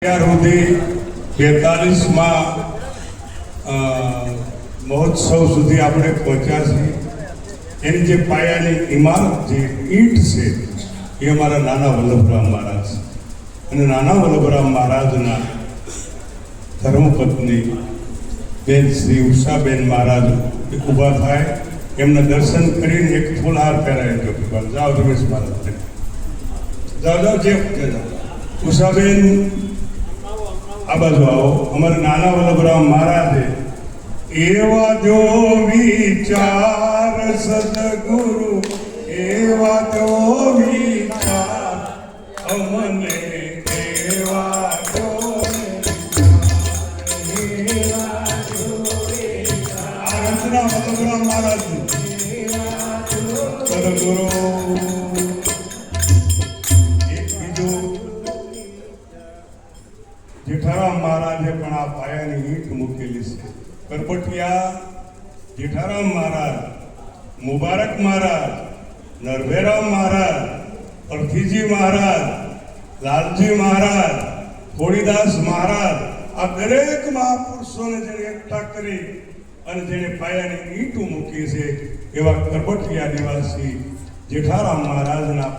અત્યાર સુધી 42માં મહોત્સવ સુધી આપણે પહોંચ્યા છીએ. એની જે પાયાની ઇમારત જે ઈંટ છે એ અમારા નાના વલ્લભરામ મહારાજ છે. અને નાના વલ્લભરામ મહારાજના ધર્મપત્ની બેન શ્રી ઉષાબેન મહારાજ ઊભા થાય, એમના દર્શન કરીને એક ફૂલહાર પહેરાવી દો. જાઓ રમેશ મહારાજ, જાઓ જાઓ જે જાઓ. ઉષાબેન આ બાજુ આવો. અમારા નાના વલ્લભરામ મહારાજે એવા જો વિચાર સદગુરુ, એવા જો વિચાર અમને, એવા જો આ રચના વલ્લભરામ મહારાજ સદગુરુ. જેઠારામ મહારાજે પણ આ પાયાની ઈંટ મૂકેલી છે. કરપટિયા જેઠારામ મહારાજ, મુબારક મહારાજ, નરભેરામ મહારાજ, અર્થીજી મહારાજ, લાલજી મહારાજ, હોળીદાસ મહારાજ, આ દરેક મહાપુરુષોને જેને એકઠા કરી અને જેને પાયાની ઈંટ મૂકી છે એવા કરપટિયા નિવાસી જેઠારામ મહારાજના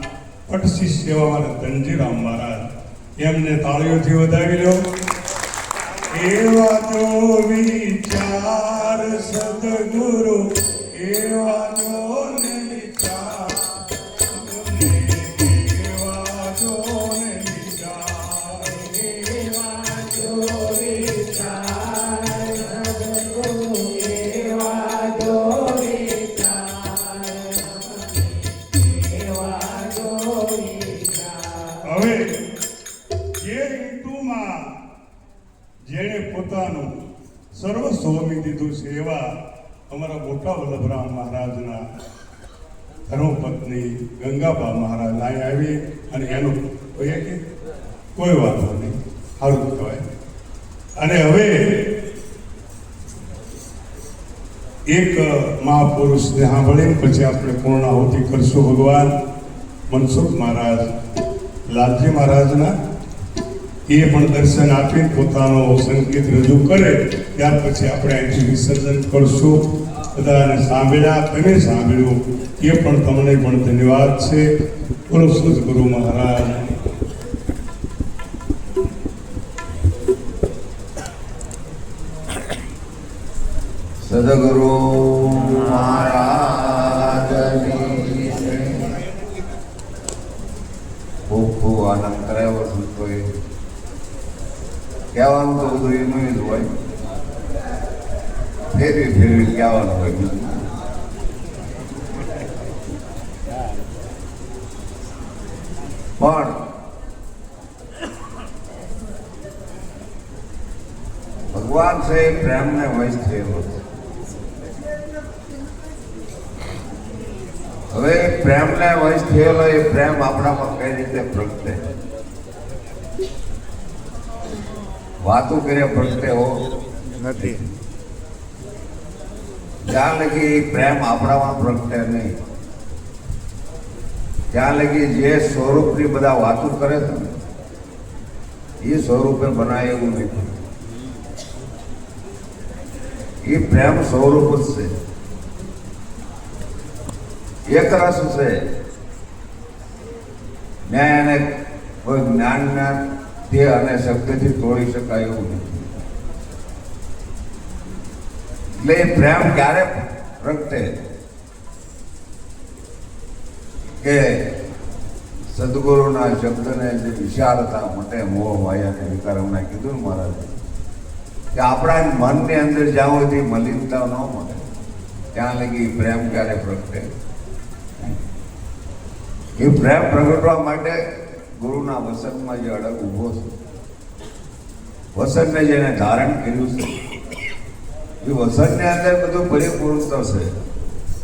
પટ શિષ્ય એવા ધનજીરામ મહારાજ, એમને તાળીઓથી વધાવી લો. એવા જો વિચાર સદગુરુ, એવા જો વિચાર, એવા જો વિચાર, એવા જો વિચાર સદગુરુ, એવા જો વિચાર, એવા જો વિચાર. હવે જેણે પોતાનું સર્વસ્વ હોમી દીધું છે એવા અમારા મોટા વલ્લભરામ મહારાજના ધર્મપત્ની ગંગાબા મહારાજ અહીં આવી અને એનું કહીએ કે કોઈ વાંધો નહીં, સારું કહેવાય. અને હવે એક મહાપુરુષને સાંભળીને પછી આપણે પૂર્ણાહુતિ કરશું. ભગવાન મનસુખ મહારાજ, લાલજી મહારાજના એ પણ દર્શન આપી પોતાનો સંગીત રજૂ કરે, ત્યાર પછી આપણે અહીંથી વિસર્જન કરશું. બધાને સાંભળ્યા, તમે સાંભળ્યું એ પણ તમને પણ ધન્યવાદ છે. બોલો સદગુરુ મહારાજ. સદગુરુ મહારાજની ખૂબ ખૂબ આનંદ કરાયો. સંતોએ કહેવાનું તો બધું એનું જ હોય, ફેરવી ફેરવી કહેવાનું હોય. પણ ભગવાન છે એ પ્રેમને વશ થયેલો છે. હવે પ્રેમને વશ થયેલો એ પ્રેમ આપણામાં કઈ રીતે પ્રગટે? વાતો કરે પ્રગટે હો નથી. જ્યાં લગી પ્રેમ આપણામાં પ્રગટે નહીં, ત્યાં લગી જે સ્વરૂપની બધા વાતો કરે છે ને એ સ્વરૂપે બનાય એવું નથી. એ પ્રેમ સ્વરૂપ જ છે, એક રસ છે. ન્યાય અને કોઈ જ્ઞાનના તે અને શબ્દથી તોડી શકાય એવું નથી. એટલે એ પ્રેમ ક્યારે પ્રગટે કે સદગુરુના શબ્દને જે વિશાળતા માટે મોહ માયાને વિકાર હમણાં કીધું ને મહારાજ કે આપણા મનની અંદર જ્યાં સુધી મલિનતા ન મળે ત્યાં લગી પ્રેમ ક્યારે પ્રગટે? એ પ્રેમ પ્રગટવા માટે ગુરુના વસનમાં જે અડગ ઊભો છે, વસનને જેને ધારણ કર્યું છે, એ વસનની અંદર બધું પરિપૂર્ણતા છે.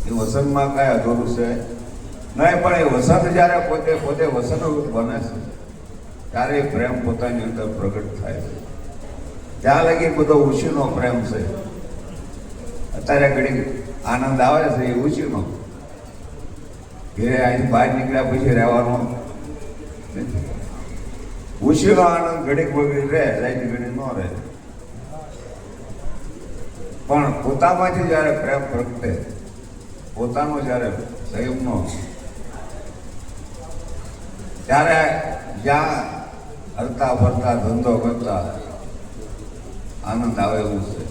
એ વસનમાં કાંઈ અધૂરું છે નહીં. પણ એ વસન જ્યારે પોતે પોતે વસન બને છે ત્યારે એ પ્રેમ પોતાની અંદર પ્રગટ થાય છે. ત્યાં લગી બધો ઉછીનો પ્રેમ છે. અત્યારે ઘડી આનંદ આવે છે એ ઉછીનો, ઘેરે અહીં બહાર નીકળ્યા પછી રહેવાનો ખુશીનો આનંદ ઘડીક વગેરે રહે, જાય ઘડી ન રહે. પણ પોતામાંથી જ્યારે પ્રેમ પ્રગટે, પોતાનો જ્યારે સંયમનો, ત્યારે જ્યાં હરતા ફરતા ધંધો કરતા આનંદ આવે એવું છે.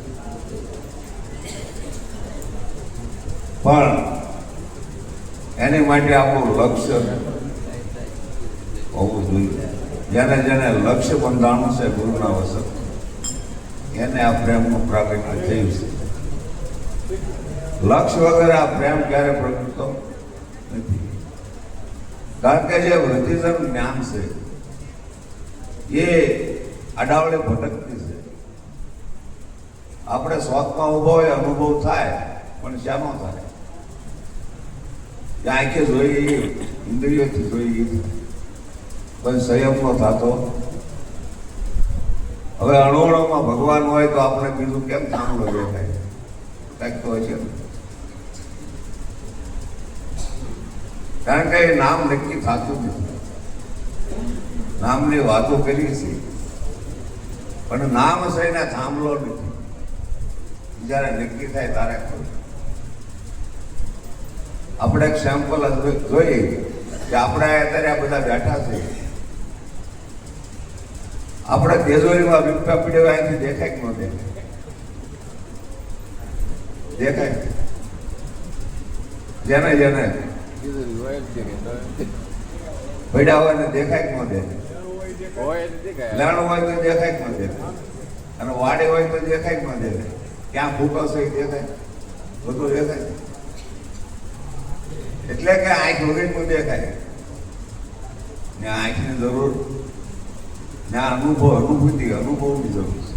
પણ એની માટે આપણું લક્ષ્ય હોવું જોઈએ. જેને જેને લક્ષ્ય બંધાણું છે ગુરુના વસન, એને આ પ્રેમનું પ્રાગટ્ય થયું છે. લક્ષ્ય વગર આ પ્રેમ ક્યારે પ્રગટતો નથી. કારણ કે જે વૃદ્ધિજન જ્ઞાન છે એ આડાવડે ભટકતી છે. આપણે સ્વાદમાં ઉભો હોય, અનુભવ થાય, પણ શાનો થાય? જે આંખે જોઈએ, ઇન્દ્રિયોથી જોઈએ, પણ સંયમનો થતો. હવે અણુઅણુમાં ભગવાન હોય તો આપણે બીજું કેમ થાંભલો દેખાય? કંઈક તો હશે. કારણ કે એ નામ નક્કી થતું નથી. નામની વાતો કરી છે, પણ નામ છે એને થાંભલો નથી. જ્યારે નક્કી થાય તારે ખરું. આપણે એક સેમ્પલ જોઈએ કે આપણે અત્યારે આ બધા બેઠા છે. આપણે તેજોરીમાં રૂપિયા પીડ્યો અહીંથી દેખાય કે ન દેખાય? દેખાય. જેને જેને પડ્યા હોય ને દેખાય કે ન દેખાય? લેણું હોય તો દેખાય કે ન દેખાય? અને વાડી હોય તો દેખાય કે ન દેખાય? ક્યાં ફૂકશે એ દેખાય? બધું દેખાય. એટલે કે આંખ વગર દેખાય ને આંખની જરૂર ને અનુભૂતિની જરૂર છે.